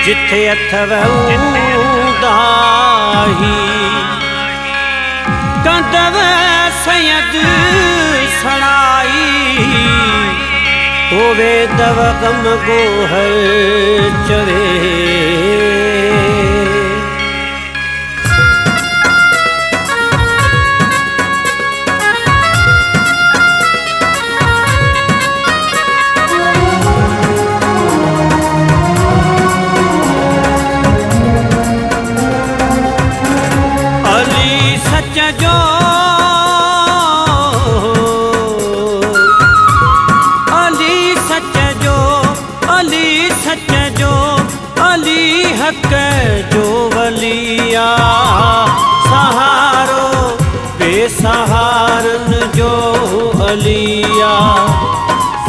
जिथे अथव दाही कंदव सैयद सड़ाई होवे दव गम गोहर चवे। हक जो वलिया सहारो बेसहारन जो अलिया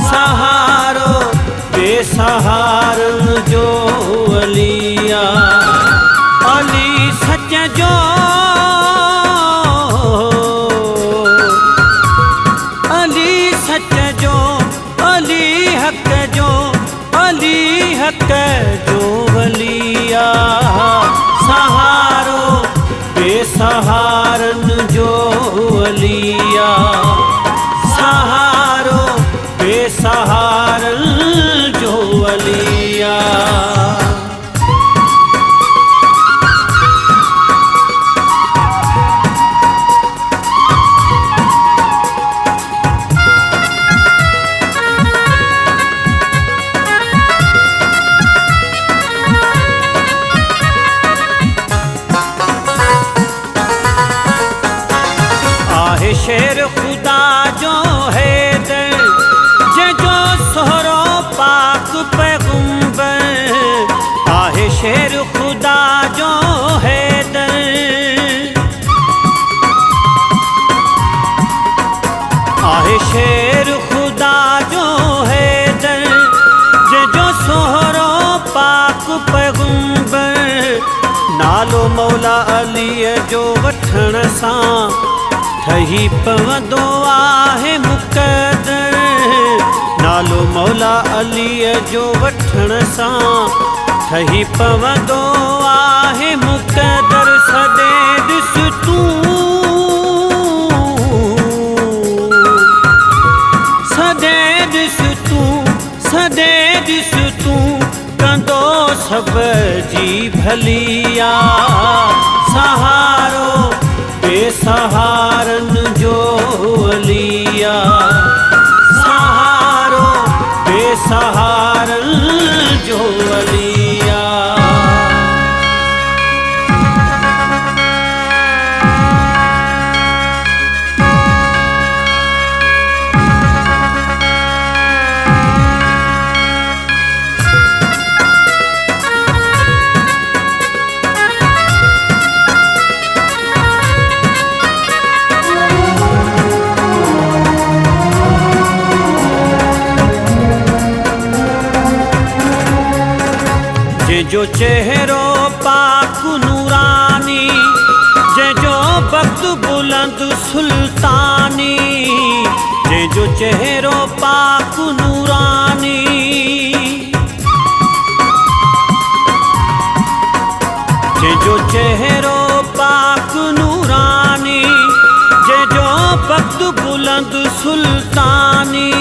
सहारो बेसहारन जो अलिया अली सच जो अली सच जो अली हक जो अली हक जो वलिया सहारो बेसहारन जो अलिया सहारो बेसहारन जो अलिया। शेर खुदा जो है दर जो सोहरो पाक पैगंबर आहे शेर खुदा जो है दर आहे शेर खुदा जो है दर जो सोहरो पाक पैगंबर नालो मौला अली जो वठण सां ठही पवंदो आहे मुक़दर नालो मौला अली जो वठण सां ठही पवंदो आहे मुक़दर। सदे ॾिस तूं सदे ॾिस तूं सदे ॾिस तूं कंदो सब जी भलिया सहारो बेसहारन जो अलिया सहारो बेसहारन जो अलिया। जो चेहरो पाक नूरानी जो बख्त बुलंद सुल्तानी जो चेहरो पाक नूरानी जो चेहरो पाक नूरानी जो बख्त बुलंद सुल्तानी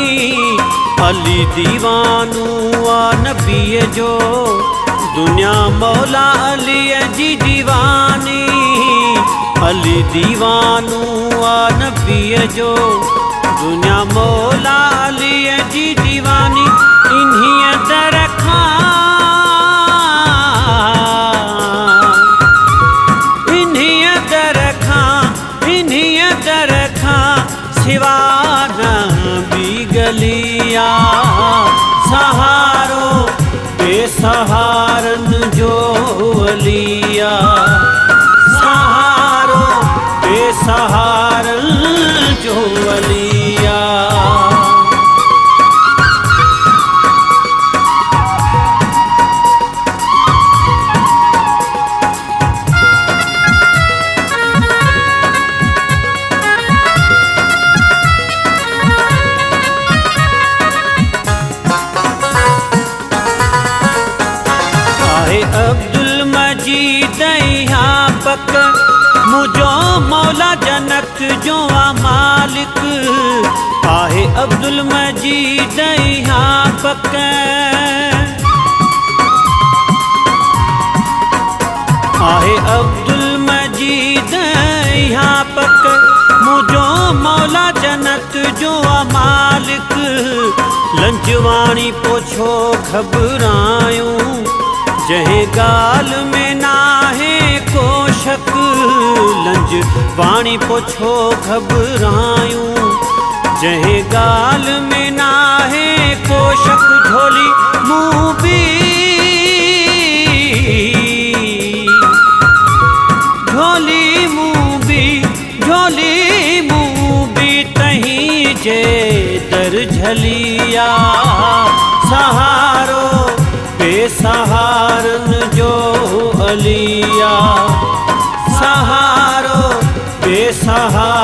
अली दीवानू आ नबी जो दुनिया मौला अली जी दीवानी अली दीवानू आ नबी जो दुनिया मौला अली जी दीवानी इन्हीं दर खां सिवा न भी गलिया सहारो बेसहारन जो अलिया सहारो बेसहारन जो अलिया। पक मुझो मौला जनत जो आ मालिक आहे अब्दुल मजीद यहाँ पक आहे अब्दुल मजीद यहाँ पक मुझो मौला जनत जो आ मालिक लंजवाणी पोछो घबरायूं जहे गाल में नाहे को शक लंजवाणी पोछो घबरायूं जहे गाल में नाहे को शक झोली मुँह भी तहीं जे दर झलिया सहारो बेसहारन जो अलिया सहारो बेसहार